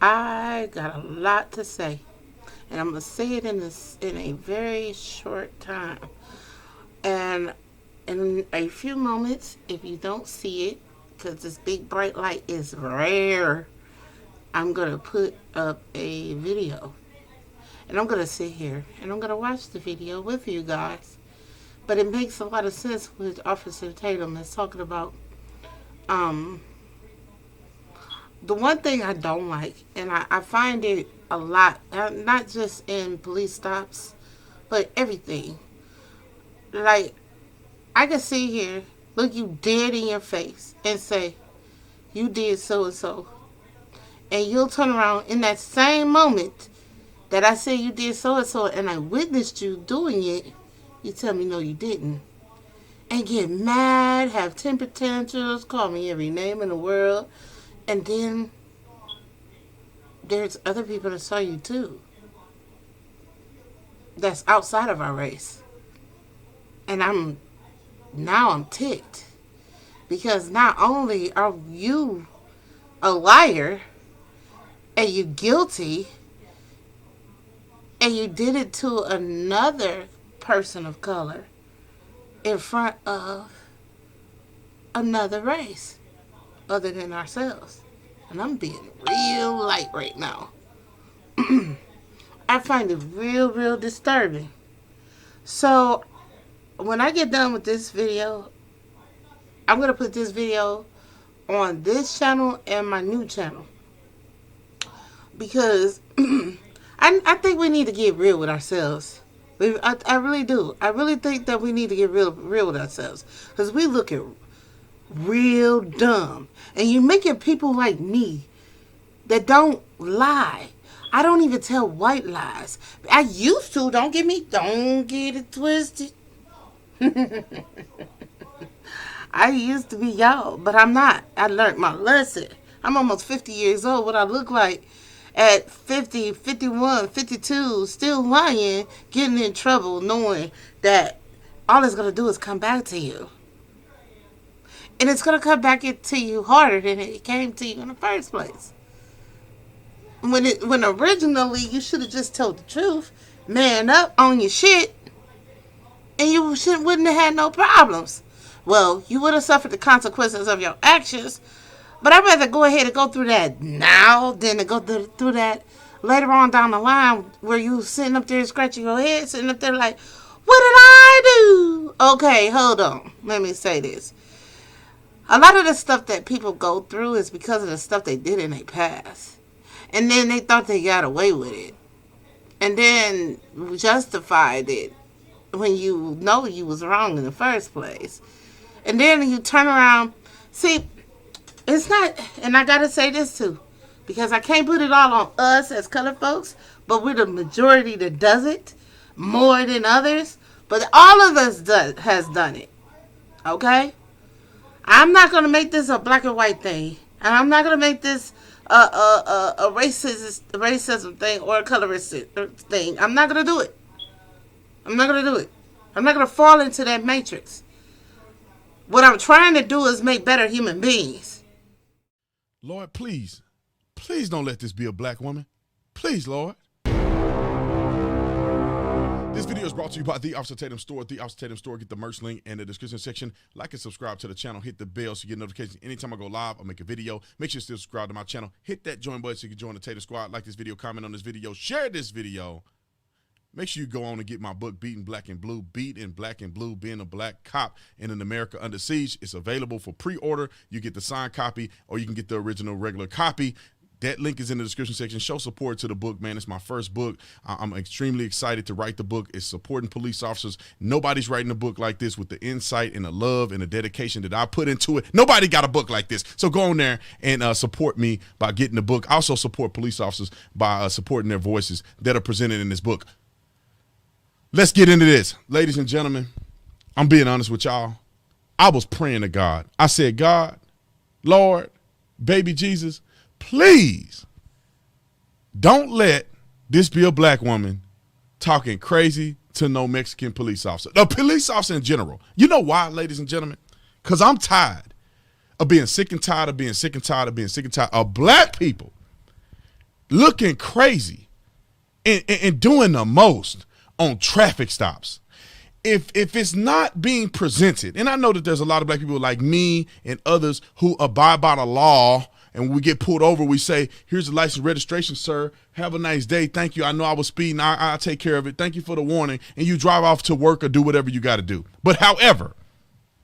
I got a lot to say, and I'm gonna say it in a very short time. And in a few moments, if you don't see it, because this big bright light is rare, I'm gonna put up a video, and I'm gonna sit here and I'm gonna watch the video with you guys. But it makes a lot of sense with Officer Tatum is talking about um the one thing I don't like, and I find it a lot, not just in police stops, but everything. Like, I can sit here, look you dead in your face, and say, you did so and so. And you'll turn around in that same moment that I say you did so and so, and I witnessed you doing it, you tell me no, you didn't. And get mad, have temper tantrums, call me every name in the world, and then there's other people that saw you too. That's outside of our race. And I'm ticked. Because not only are you a liar and you guilty and you did it to another person of color in front of another race other than ourselves. And I'm being real light right now. I find it real, real disturbing. So when I get done with this video, I'm going to put this video on this channel and my new channel. Because I think we need to get real with ourselves. I really do. I really think that we need to get real with ourselves. Because we looking real dumb. And you're making people like me that don't lie. I don't even tell white lies. I used to. Don't get it twisted. I used to be y'all, but I'm not. I learned my lesson. I'm almost 50 years old. What I look like at 50, 51, 52, still lying, getting in trouble, knowing that all it's going to do is come back to you. And it's going to come back to you harder than it came to you in the first place. When originally you should have just told the truth, man up on your shit, and you wouldn't have had no problems. Well, you would have suffered the consequences of your actions, but I'd rather go ahead and go through that now than to go through that later on down the line where you sitting up there scratching your head, sitting up there like, what did I do? Okay, hold on. Let me say this. A lot of the stuff that people go through is because of the stuff they did in their past. And then they thought they got away with it. And then justified it when you know you was wrong in the first place. And then you turn around. See, it's not, and I got to say this too, because I can't put it all on us as colored folks, but we're the majority that does it more than others. But all of us has done it. Okay? I'm not going to make this a black and white thing. And I'm not going to make this a racism thing or a colorist thing. I'm not going to do it. I'm not going to do it. I'm not going to fall into that matrix. What I'm trying to do is make better human beings. Lord, please don't let this be a black woman. Please, Lord. This video is brought to you by The Officer Tatum Store. The Officer Tatum Store. Get the merch link in the description section. Like and subscribe to the channel. Hit the bell so you get notifications anytime I go live or make a video. Make sure you still subscribe to my channel. Hit that join button so you can join the Tatum Squad. Like this video, comment on this video, share this video. Make sure you go on and get my book, Beating Black and Blue, Beat in Black and Blue, Being a Black Cop in an America Under Siege. It's available for pre-order. You get the signed copy or you can get the original regular copy. That link is in the description section. Show support to the book, man. It's my first book. I'm extremely excited to write the book. It's supporting police officers. Nobody's writing a book like this with the insight and the love and the dedication that I put into it. Nobody got a book like this. So go on there and support me by getting the book. Also support police officers by supporting their voices that are presented in this book. Let's get into this. Ladies and gentlemen, I'm being honest with y'all. I was praying to God. I said, God, Lord, baby Jesus, please don't let this be a black woman talking crazy to no Mexican police officer. A police officer in general. You know why, ladies and gentlemen? Because I'm tired of being sick and tired of being sick and tired of being sick and tired of black people looking crazy and doing the most on traffic stops. If it's not being presented, and I know that there's a lot of black people like me and others who abide by the law, and when we get pulled over, we say, here's the license registration, sir. Have a nice day. Thank you. I know I was speeding. I'll take care of it. Thank you for the warning. And you drive off to work or do whatever you got to do. But however,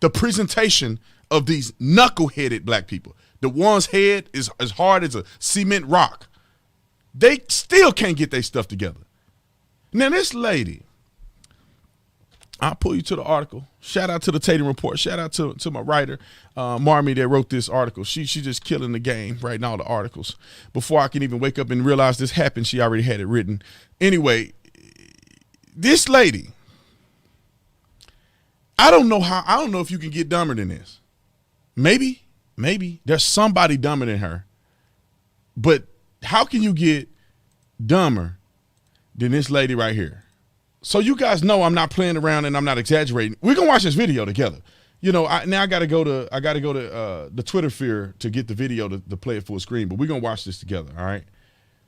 the presentation of these knuckleheaded black people, the one's head is as hard as a cement rock, they still can't get their stuff together. Now this lady, I'll pull you to the article. Shout out to the Tatum Report. Shout out to my writer, Marmy, that wrote this article. She's just killing the game right now, the articles. Before I can even wake up and realize this happened, she already had it written. Anyway, this lady, I don't know if you can get dumber than this. Maybe there's somebody dumber than her. But how can you get dumber than this lady right here? So you guys know I'm not playing around and I'm not exaggerating. We're gonna watch this video together. You know, I gotta go to the Twitter sphere to get the video to play it full screen, but we're gonna watch this together, all right?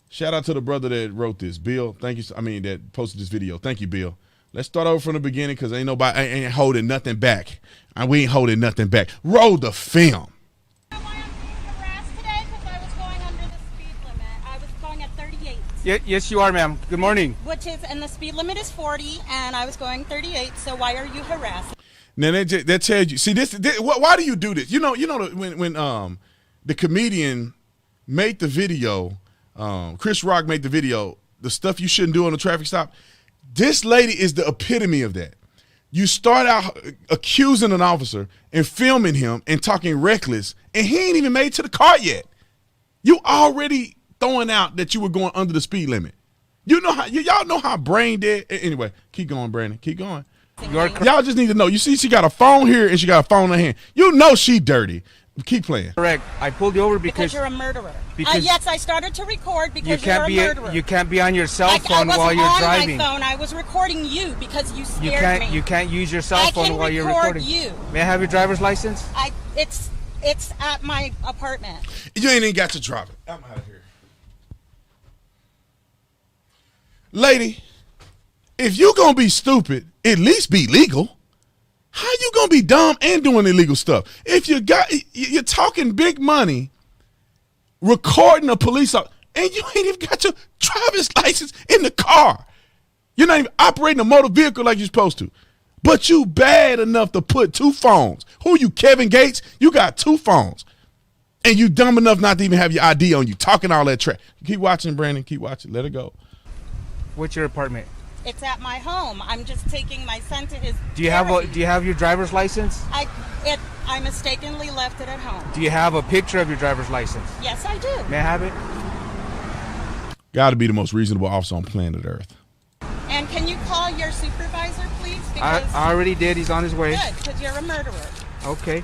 Shout out to the brother that wrote this, Bill. Thank you. That posted this video. Thank you, Bill. Let's start over from the beginning because ain't holding nothing back. We ain't holding nothing back. Roll the film. Yes, you are, ma'am. Good morning. And the speed limit is 40, and I was going 38. So why are you harassing? Now that tells you. See this. Why do you do this? You know when the comedian made the video, Chris Rock made the video, the stuff you shouldn't do on a traffic stop. This lady is the epitome of that. You start out accusing an officer and filming him and talking reckless, and he ain't even made it to the car yet. You already throwing out that you were going under the speed limit. You know how y'all know how brain dead. Anyway, keep going, Brandon. Keep going. Y'all just need to know. You see, she got a phone here and she got a phone in her hand. You know she dirty. Keep playing. Correct. I pulled you over because you're a murderer. Because yes, I started to record because you're a murderer. You can't be on your cell phone while you're driving. I wasn't on my phone. I was recording you because you scared me. You can't use your cell phone while you're recording. You. May I have your driver's license? It's at my apartment. You ain't even got to drop it. I'm out of here. Lady, if you gonna be stupid, at least be legal. How you gonna be dumb and doing illegal stuff? If you're talking big money, recording a police officer, and you ain't even got your driver's license in the car. You're not even operating a motor vehicle like you're supposed to. But you bad enough to put two phones. Who you, Kevin Gates? You got two phones. And you dumb enough not to even have your ID on you, talking all that trash. Keep watching, Brandon. Keep watching. Let it go. What's your apartment? It's at my home. I'm just taking my son to his Do you have your driver's license? I mistakenly left it at home. Do you have a picture of your driver's license? Yes, I do. May I have it? Got to be the most reasonable officer on planet Earth. And can you call your supervisor, please? I already did. He's on his way. Good, because you're a murderer. Okay.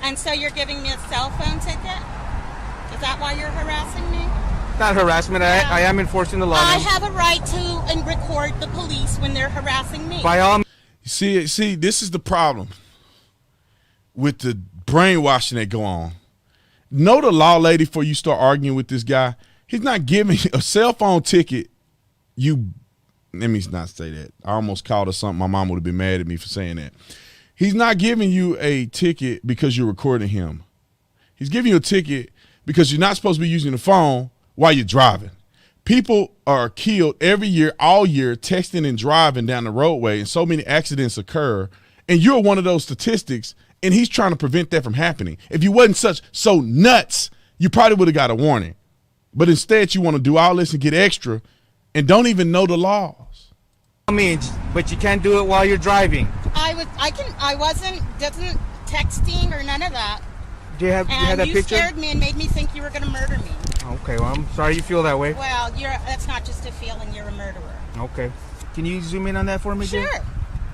And so you're giving me a cell phone ticket? Is that why you're harassing me? Not harassment. Yeah. I am enforcing the law. I have a right to record the police when they're harassing me. By all means. See, this is the problem with the brainwashing that go on. Know the law, lady, before you start arguing with this guy. He's not giving you a cell phone ticket. Let me not say that. I almost called her something. My mom would have been mad at me for saying that. He's not giving you a ticket because you're recording him. He's giving you a ticket because you're not supposed to be using the phone while you're driving. People are killed every year, all year, texting and driving down the roadway, and so many accidents occur, and you're one of those statistics, and he's trying to prevent that from happening. If you wasn't so nuts, you probably would have got a warning. But instead, you want to do all this and get extra and don't even know the laws. But you can't do it while you're driving. I wasn't texting or none of that. Do you have that picture? You scared me and made me think you were going to murder me. Okay, well, I'm sorry you feel that way. Well, that's not just a feeling. You're a murderer. Okay. Can you zoom in on that for me, Sure. Jay?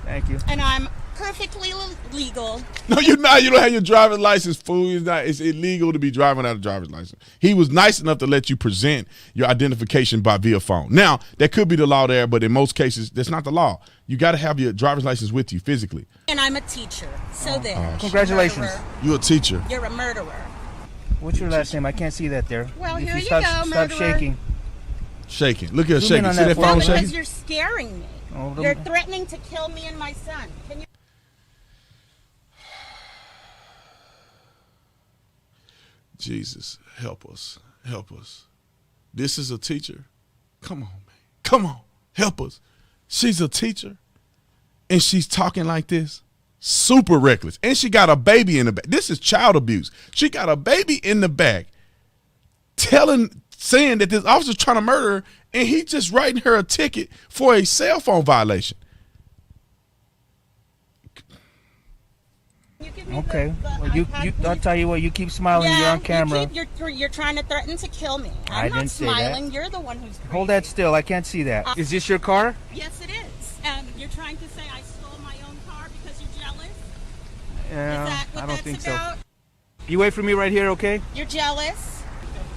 Thank you. And I'm perfectly legal. No, you're not. You don't have your driver's license, fool. It's illegal to be driving without a driver's license. He was nice enough to let you present your identification via phone. Now, that could be the law there, but in most cases, that's not the law. You got to have your driver's license with you physically. And I'm a teacher. So there. Congratulations. Murderer. You're a teacher. You're a murderer. What's your last name? I can't see that there. Well, If here you stop, go, stop murderer. shaking. Shaking. Look at her Zoom in shaking. on See that that for phone me. Because shaking? you're scaring me. Oh, You're threatening to kill me and my son. Can you? Jesus, help us. Help us. This is a teacher. Come on, man. Come on. Help us. She's a teacher, and she's talking like this. Super reckless. And she got a baby in the back. This is child abuse. She got a baby in the back saying that this officer's trying to murder her, and he just writing her a ticket for a cell phone violation. You give me Okay. the Well, iPad, I'll tell you what. You keep smiling. You're on camera. You're trying to threaten to kill me. I I'm not didn't say that. smiling. You're the one who's crazy. Hold that still. I can't see that. Is this your car? Yes, it is. And you're trying to say I stole my own car because you're jealous? Is Yeah, that what I don't that's think about? so. You wait for me right here, okay? You're jealous?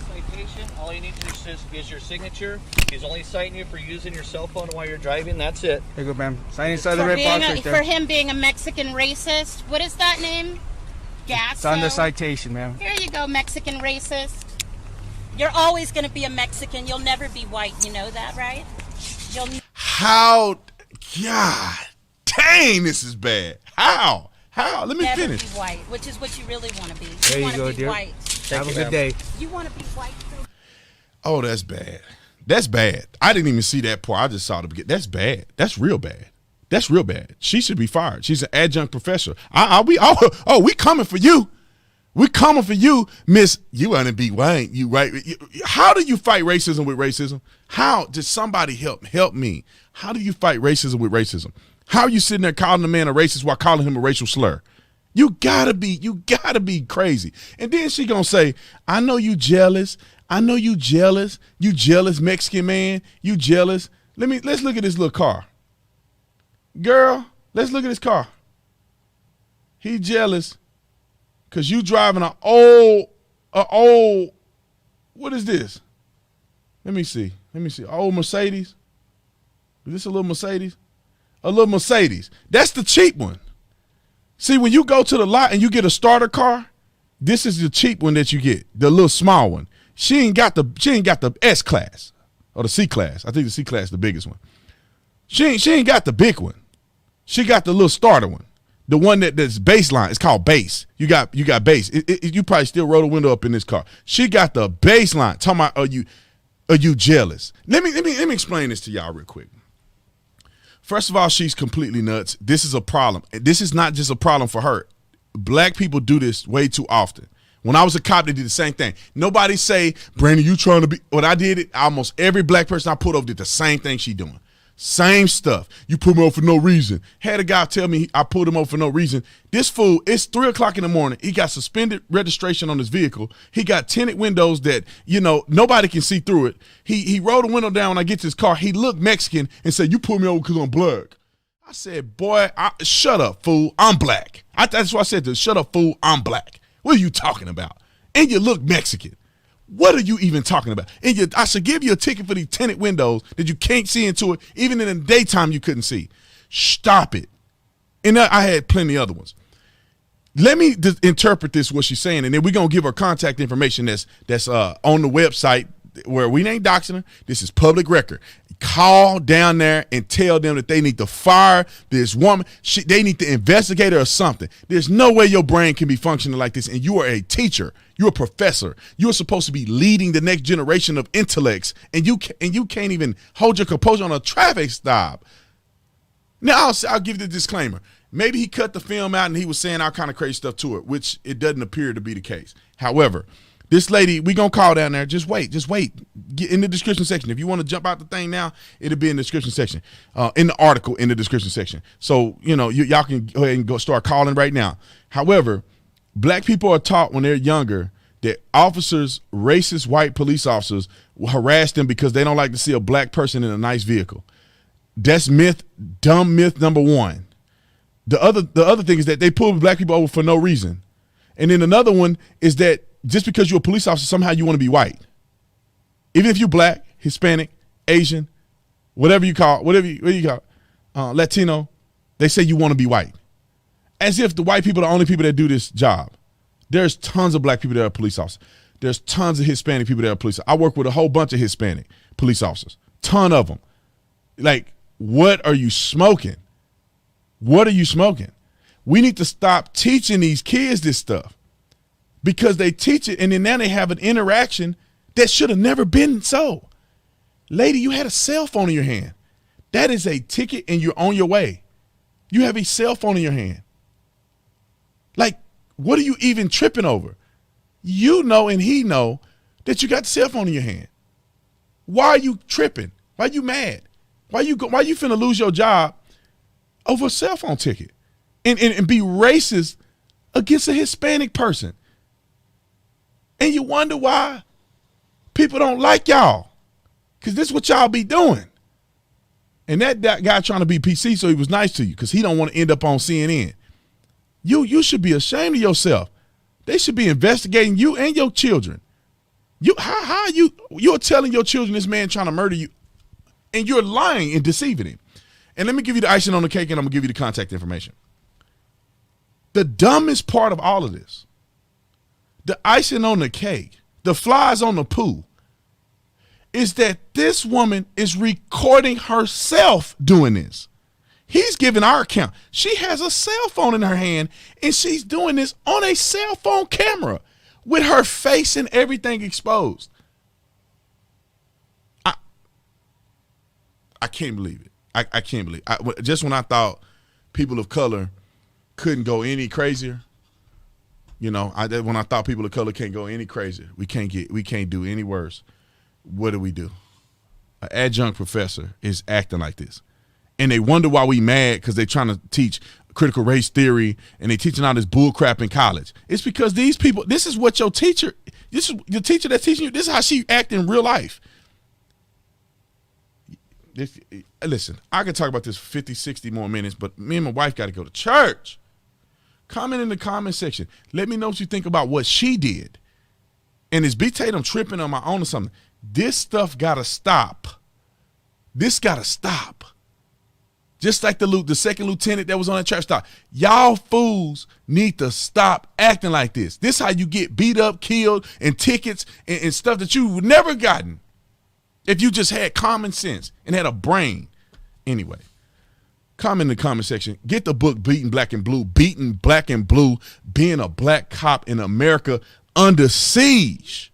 Citation. All you need to do is your signature. He's only citing you for using your cell phone while you're driving. That's it. Here you go, ma'am. Sign inside the For, red being box a, right for there. him being a Mexican racist. What is that name? It's on the Gasso. citation, ma'am. Here you go, Mexican racist. You're always going to be a Mexican. You'll never be white. You know that, right? You'll How? God dang, this is bad. How? Let me never finish. be white, which is what you really want to be. There you want to go, be dear. white. Have a you, good ma'am. day. You want to be white. So Oh, that's bad. That's bad. I didn't even see that part. I just saw the beginning. That's bad. That's real bad. That's real bad. She should be fired. She's an adjunct professor. We coming for you. We coming for you, Miss. You want to be white. You right. How do you fight racism with racism? How did somebody help me? How do you fight racism with racism? How are you sitting there calling a man a racist while calling him a racial slur? You gotta be crazy. And then she gonna say, I know you jealous. I know you jealous. You jealous Mexican man. You jealous. Let's look at this little car. Girl, let's look at this car. He jealous because you driving a old, what is this? Let me see. Old Mercedes. Is this a little Mercedes? A little Mercedes. That's the cheap one. See, when you go to the lot and you get a starter car, this is the cheap one that you get, the little small one. She ain't got the S class or the C class. I think the C class is the biggest one. She ain't got the big one. She got the little starter one. The one that's baseline. It's called base. You got base. You probably still roll the window up in this car. She got the baseline. Talking about are you jealous? Let me explain this to y'all real quick. First of all, she's completely nuts. This is a problem. This is not just a problem for her. Black people do this way too often. When I was a cop, they did the same thing. Nobody say, Brandon, you trying to be, when I did it, almost every black person I pulled over did the same thing she doing. Same stuff. You put me over for no reason. Had a guy tell me I pulled him over for no reason. This fool, it's 3 o'clock in the morning. He got suspended registration on his vehicle. He got tinted windows that, nobody can see through it. He rolled the window down when I get to his car. He looked Mexican and said, you pulled me over because I'm black. I said, boy, shut up, fool. I'm black. That's what I said shut up, fool. I'm black. What are you talking about? And you look Mexican. What are you even talking about? And I should give you a ticket for these tinted windows that you can't see into it. Even in the daytime, you couldn't see. Stop it. And I had plenty of other ones. Let me interpret this, what she's saying, and then we're going to give her contact information that's on the website where we ain't doxing her. This is public record. Call down there and tell them that they need to fire this woman. They need to investigate her or something. There's no way your brain can be functioning like this, and you are a teacher. You're a professor. You're supposed to be leading the next generation of intellects, and you can't even hold your composure on a traffic stop. Now, I'll give you the disclaimer. Maybe he cut the film out and he was saying all kind of crazy stuff to her, which it doesn't appear to be the case. However, this lady, we going to call down there. Just wait. Get in the description section. If you want to jump out the thing now, it'll be in the description section, in the article in the description section. So, y'all can go ahead and go start calling right now. However, black people are taught when they're younger that officers, racist white police officers, will harass them because they don't like to see a black person in a nice vehicle. That's dumb myth number one. The other thing is that they pull black people over for no reason. And then another one is that just because you're a police officer, somehow you want to be white. Even if you're black, Hispanic, Asian, whatever you call, Latino, they say you want to be white. As if the white people are the only people that do this job. There's tons of black people that are police officers. There's tons of Hispanic people that are police officers. I work with a whole bunch of Hispanic police officers. Ton of them. Like, what are you smoking? What are you smoking? We need to stop teaching these kids this stuff because they teach it and then now they have an interaction that should have never been so. Lady, you had a cell phone in your hand. That is a ticket and you're on your way. You have a cell phone in your hand. Like, what are you even tripping over? You know and he know that you got the cell phone in your hand. Why are you tripping? Why are you mad? Why you finna lose your job over a cell phone ticket and be racist against a Hispanic person? And you wonder why people don't like y'all. Because this is what y'all be doing. And that guy trying to be PC so he was nice to you because he don't want to end up on CNN. You should be ashamed of yourself. They should be investigating you and your children. How you're telling your children this man trying to murder you and you're lying and deceiving him. And let me give you the icing on the cake and I'm gonna give you the contact information. The dumbest part of all of this, the icing on the cake, the flies on the poo, is that this woman is recording herself doing this. He's giving our account. She has a cell phone in her hand and she's doing this on a cell phone camera with her face and everything exposed. I can't believe it. I can't believe it. Just when I thought people of color couldn't go any crazier, you know, when I thought people of color can't go any crazier, we can't do any worse. What do? An adjunct professor is acting like this. And they wonder why we mad because they're trying to teach critical race theory and they teaching all this bull crap in college. It's because these people, this is what your teacher, this is the teacher that's teaching you, this is how she act in real life. Listen, I could talk about this 50, 60 more minutes, but me and my wife got to go to church. Comment in the comment section. Let me know what you think about what she did. And is B. Tatum tripping on my own or something? This stuff got to stop. This got to stop. Just like the second lieutenant that was on that trap stop. Y'all fools need to stop acting like this. This how you get beat up, killed, and tickets and stuff that you would never gotten if you just had common sense and had a brain. Anyway, comment in the comment section. Get the book Beating Black and Blue, being a black cop in America under siege.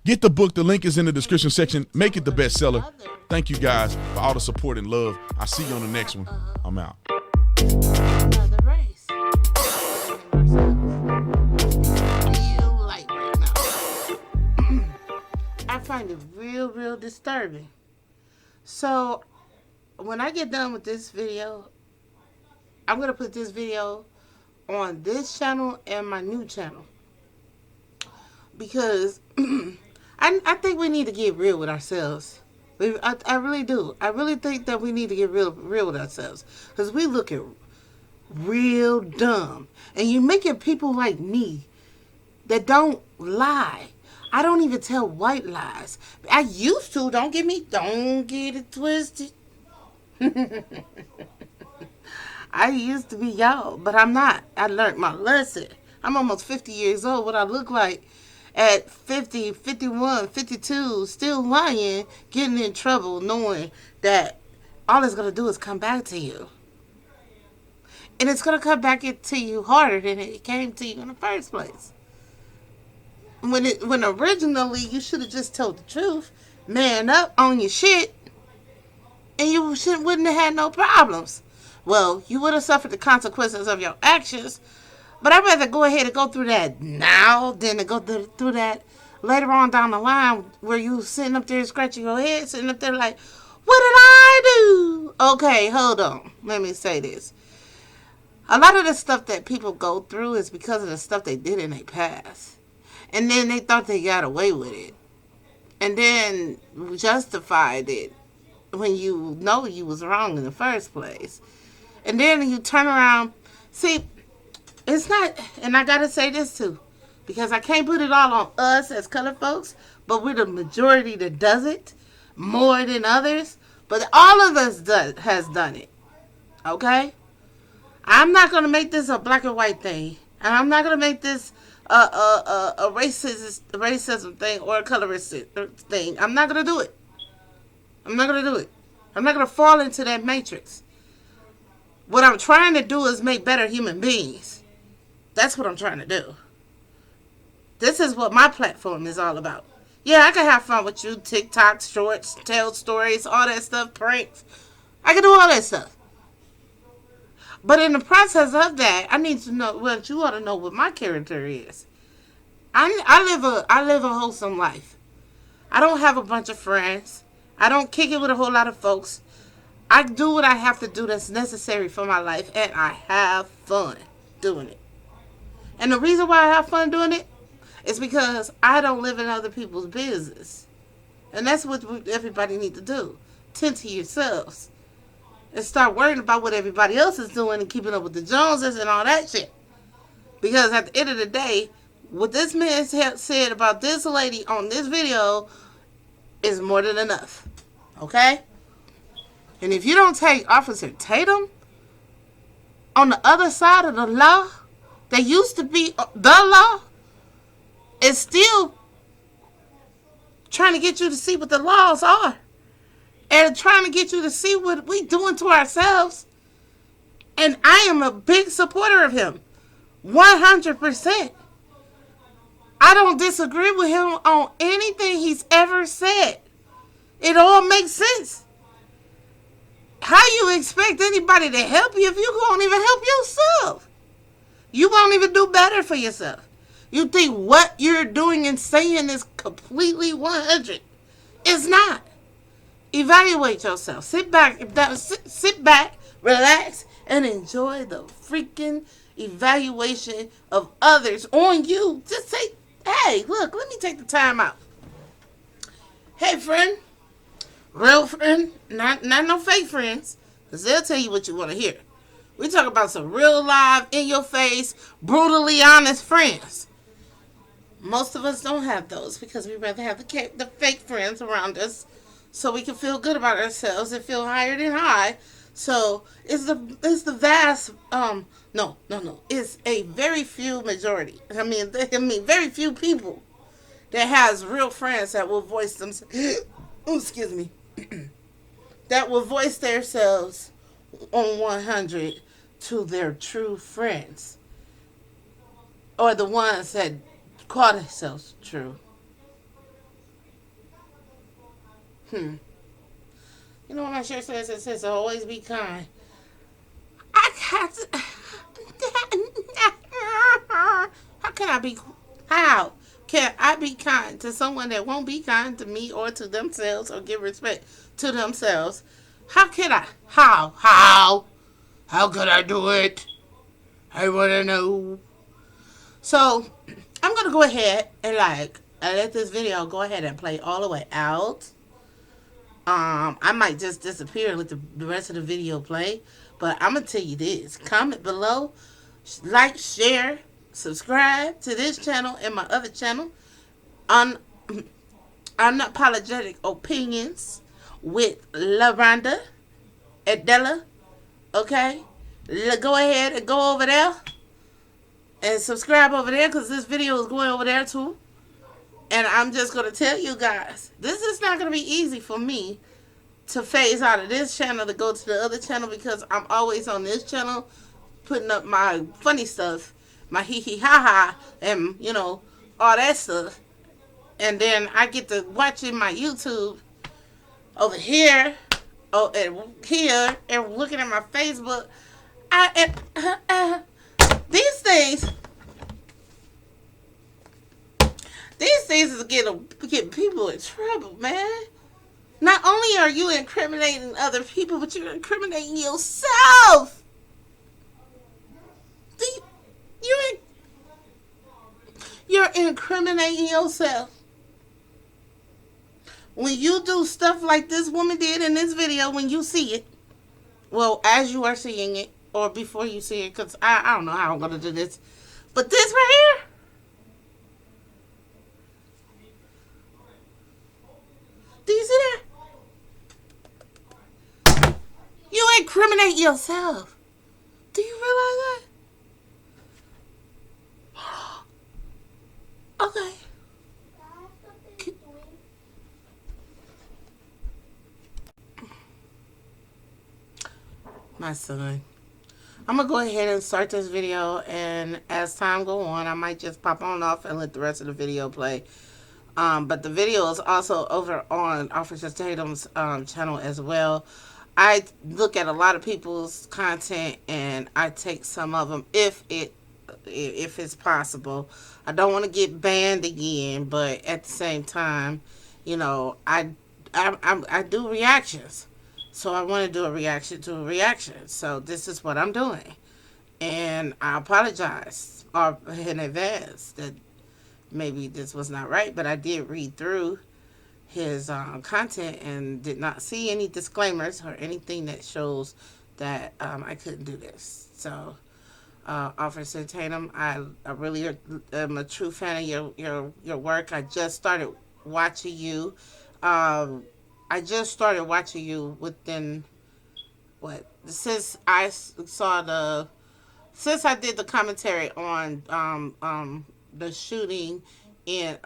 Get the book. The link is in the description section. Make it the bestseller. Thank you guys for all the support and love. I'll see you on the next one. I'm out. Another race. Feel like right now. I find it real disturbing. So when I get done with this video, I'm going to put this video on this channel and my new channel. Because I think we need to get real with ourselves. I really do. I really think that we need to get real with ourselves. Because we looking real dumb. And you're making people like me that don't lie. I don't even tell white lies. I used to. Don't get it twisted. I used to be y'all, but I'm not. I learned my lesson. I'm almost 50 years old. What I look like at 50, 51, 52, still lying, getting in trouble, knowing that all it's going to do is come back to you. And it's going to come back to you harder than it came to you in the first place. When originally you should have just told the truth, man up on your shit, and you wouldn't have had no problems. Well, you would have suffered the consequences of your actions, but I'd rather go ahead and go through that now than to go through that later on down the line where you sitting up there scratching your head, sitting up there like, what did I do? Okay, hold on. Let me say this. A lot of the stuff that people go through is because of the stuff they did in their past. And then they thought they got away with it. And then justified it when you know you was wrong in the first place. And then you turn around. See, it's not, and I gotta say this too, because I can't put it all on us as colored folks, but we're the majority that does it more than others. But all of us has done it. Okay? I'm not gonna make this a black and white thing. And I'm not gonna make this a racism thing or a colorist thing. I'm not gonna do it. I'm not gonna do it. I'm not gonna fall into that matrix. What I'm trying to do is make better human beings. That's what I'm trying to do. This is what my platform is all about. Yeah, I can have fun with you. TikTok, shorts, tell stories, all that stuff, pranks. I can do all that stuff. But in the process of that, I need to know what you ought to know what my character is. I live a wholesome life. I don't have a bunch of friends. I don't kick it with a whole lot of folks. I do what I have to do that's necessary for my life, and I have fun doing it. And the reason why I have fun doing it is because I don't live in other people's business. And that's what everybody needs to do. Tend to yourselves. And start worrying about what everybody else is doing and keeping up with the Joneses and all that shit. Because at the end of the day, what this man said about this lady on this video is more than enough. Okay? And if you don't take Officer Tatum on the other side of the law, that used to be the law, is still trying to get you to see what the laws are. And trying to get you to see what we doing to ourselves. And I am a big supporter of him. 100%. I don't disagree with him on anything he's ever said. It all makes sense. How you expect anybody to help you if you won't even help yourself? You won't even do better for yourself. You think what you're doing and saying is completely 100. It's not. Evaluate yourself. Sit back, relax, and enjoy the freaking evaluation of others on you. Just say, hey, look, let me take the time out. Hey, friend. Real friend. Not no fake friends. Because they'll tell you what you want to hear. We talk about some real live, in your face, brutally honest friends. Most of us don't have those because we rather have the fake friends around us so we can feel good about ourselves and feel higher than high. So it's the vast no. It's a very few majority. I mean very few people that has real friends that will voice themselves. Oh, excuse me. That will voice themselves on 100 to their true friends, or the ones that call themselves true. You know what my shirt says? It says always be kind. I got to... How can I be kind to someone that won't be kind to me or to themselves or give respect to themselves? How can I? How could I do it? I want to know. So, I'm going to go ahead and let this video go ahead and play all the way out. I might just disappear with the rest of the video play, but I'm going to tell you this. Comment below, like, share, subscribe to this channel and my other channel, Unapologetic Opinions with LaRonda Adela. Okay? Go ahead and go over there and subscribe over there because this video is going over there too. And I'm just going to tell you guys, this is not going to be easy for me to phase out of this channel to go to the other channel because I'm always on this channel putting up my funny stuff, my hee-hee-ha-ha, and, you know, all that stuff. And then I get to watching my YouTube over here, and here, and looking at my Facebook. These things is getting people in trouble, man. Not only are you incriminating other people, but you're incriminating yourself. You're incriminating yourself. When you do stuff like this woman did in this video, when you see it, well, as you are seeing it, or before you see it, because I don't know how I'm going to do this, but this right here, do you see that? You incriminate yourself. Do you realize that? My son. I'm gonna go ahead and start this video, and as time go on, I might just pop on off and let the rest of the video play. But the video is also over on Officer Tatum's channel as well. I look at a lot of people's content, and I take some of them if it's possible. I don't want to get banned again, but at the same time, you know, I do reactions. So I want to do a reaction to a reaction. So this is what I'm doing. And I apologize in advance that maybe this was not right, but I did read through his content and did not see any disclaimers or anything that shows that I couldn't do this. So, Officer Tatum, I really am a true fan of your work. I just started watching you. I just started watching you within what since I did the commentary on the shooting in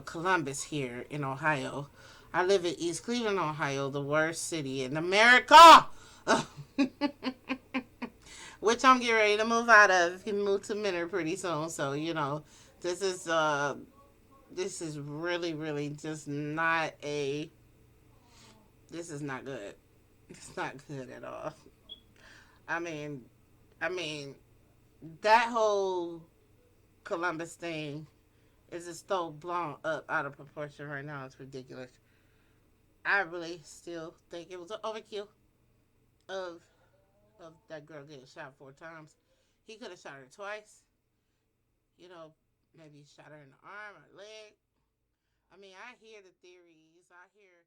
Columbus here in Ohio. I live in East Cleveland, Ohio, the worst city in America. Which I'm getting ready to move out of and move to Minner pretty soon. So, this is really, really just not this is not good. It's not good at all. I mean, I mean, that whole Columbus thing is just so blown up out of proportion right now. It's ridiculous. I really still think it was an overkill of that girl getting shot 4 times. He could have shot her twice. Maybe shot her in the arm or leg. I mean, I hear the theories. I hear